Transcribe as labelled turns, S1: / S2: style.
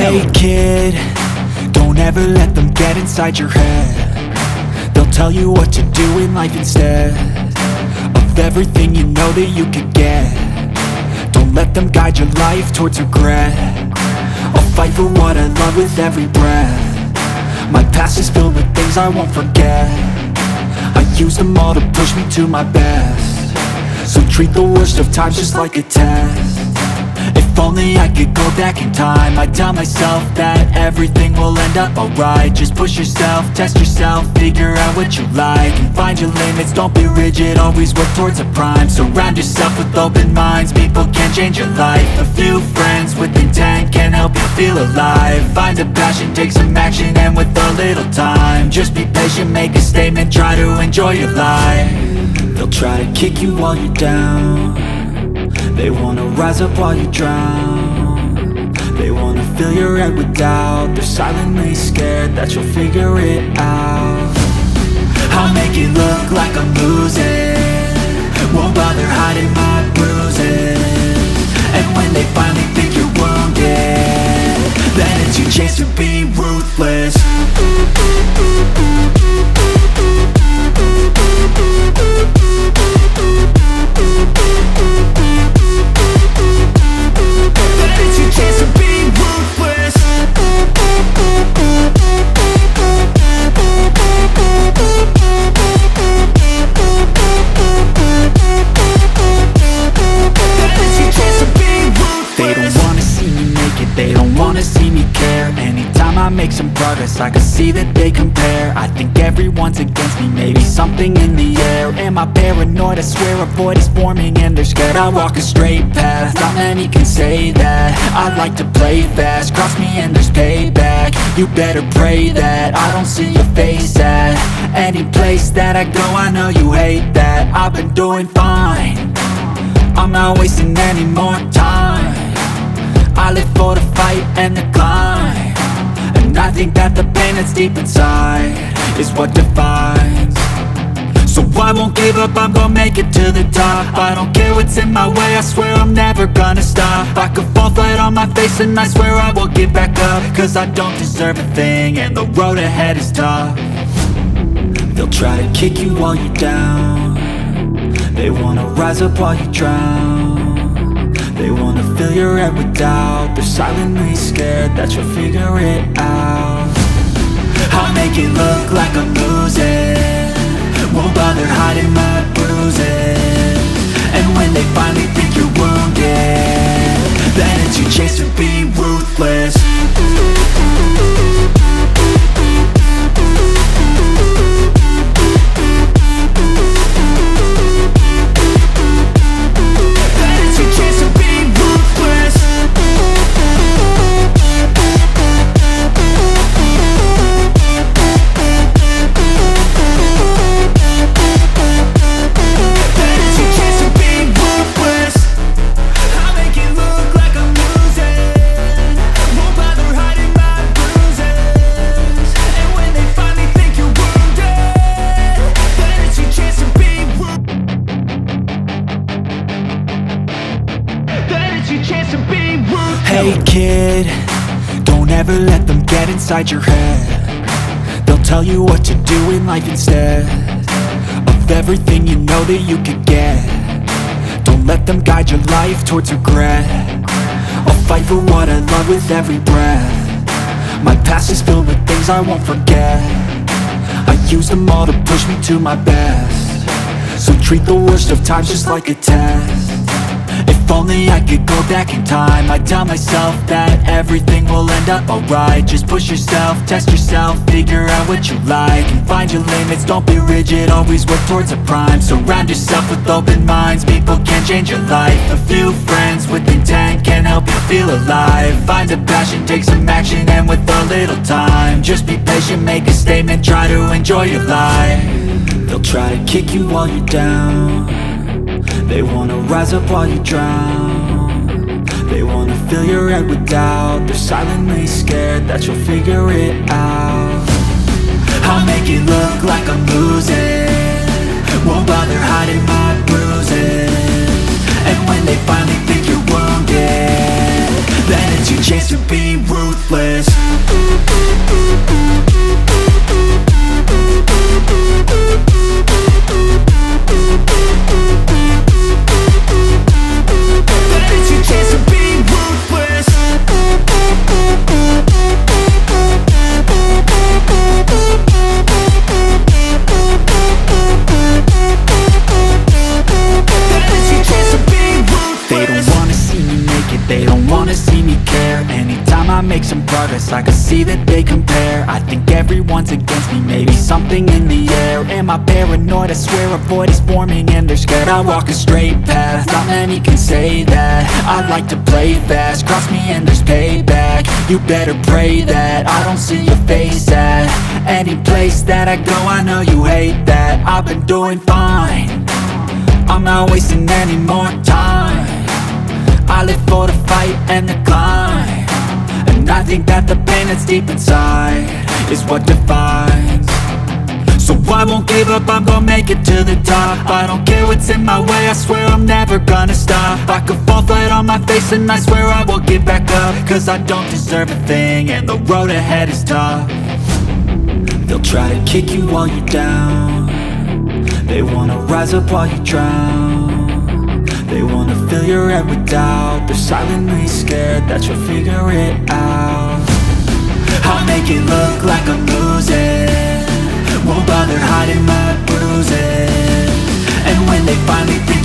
S1: Hey kid, don't ever let them get inside your head. They'll tell you what to do in life instead of everything you know that you could get. Don't let them guide your life towards regret. I'll fight for what I love with every breath. My past is filled with things I won't forget. I use them all to push me to my best. So treat the worst of times just like a test. If only I could go back in time, I'd tell myself that everything will end up alright. Just push yourself, test yourself, figure out what you like, and find your limits, don't be rigid, always work towards a prime. Surround yourself with open minds, people can change your life. A few friends with intent can help you feel alive. Find a passion, take some action, and with a little time, just be patient, make a statement, try to enjoy your life. They'll try to kick you while you're down. They wanna rise up while you drown. They wanna fill your head with doubt. They're silently scared that you'll figure it out. I'll make it look like I'm losing, won't bother hiding my bruises. And when they finally think you're wounded, then it's your chance to be ruthless. They don't wanna see me care. Anytime I make some progress, I can see that they compare. I think everyone's against me, maybe something in the air. Am I paranoid? I swear a void is forming and they're scared. I walk a straight path, not many can say that. I like to play fast, cross me and there's payback. You better pray that I don't see your face at any place that I go. I know you hate that. I've been doing fine, I'm not wasting any more time. I live for the fight and the climb, and I think that the pain that's deep inside is what defines. So I won't give up, I'm gonna make it to the top. I don't care what's in my way, I swear I'm never gonna stop. I could fall flat on my face and I swear I will get back up, cause I don't deserve a thing and the road ahead is tough. They'll try to kick you while you're down. They wanna rise up while you drown. They wanna fill your head with doubt. They're silently scared that you'll figure it out. I'll make it look like I'm losing, won't bother hiding my bruises. And when they finally think you're wounded, then it's your chance to be ruthless. Hey kid, don't ever let them get inside your head. They'll tell you what to do in life instead of everything you know that you could get. Don't let them guide your life towards regret. I'll fight for what I love with every breath. My past is filled with things I won't forget. I use them all to push me to my best. So treat the worst of times just like a test. If only I could go back in time, I'd tell myself that everything will end up alright. Just push yourself, test yourself, figure out what you like, and find your limits, don't be rigid, always work towards a prime. Surround yourself with open minds, people can change your life. A few friends with intent can help you feel alive. Find a passion, take some action, and with a little time, just be patient, make a statement, try to enjoy your life. They'll try to kick you while you're down. They wanna rise up while you drown. They wanna fill your head with doubt. They're silently scared that you'll figure it out. I'll make it look like I'm losing, won't bother hiding my bruises. And when they finally think you're wounded, then it's your chance to be ruthless. make some progress, I can see that they compare. I think everyone's against me, maybe something in the air. Am I paranoid? I swear a void is forming and they're scared. I walk a straight path, not many can say that. I like to play fast, cross me and there's payback. You better pray that I don't see your face at any place that I go. I know you hate that. I've been doing fine, I'm not wasting any more time. I live for the fight and the climb, and I think that the pain that's deep inside is what defines. So I won't give up, I'm gonna make it to the top. I don't care what's in my way, I swear I'm never gonna stop. I could fall flat on my face and I swear I will get back up, cause I don't deserve a thing and the road ahead is tough. They'll try to kick you while you're down, they wanna rise up while you drown. They wanna fill your head with doubt, they're silently scared that you'll figure it out. I'll make it look like I'm losing, won't bother hiding my bruises. And when they finally think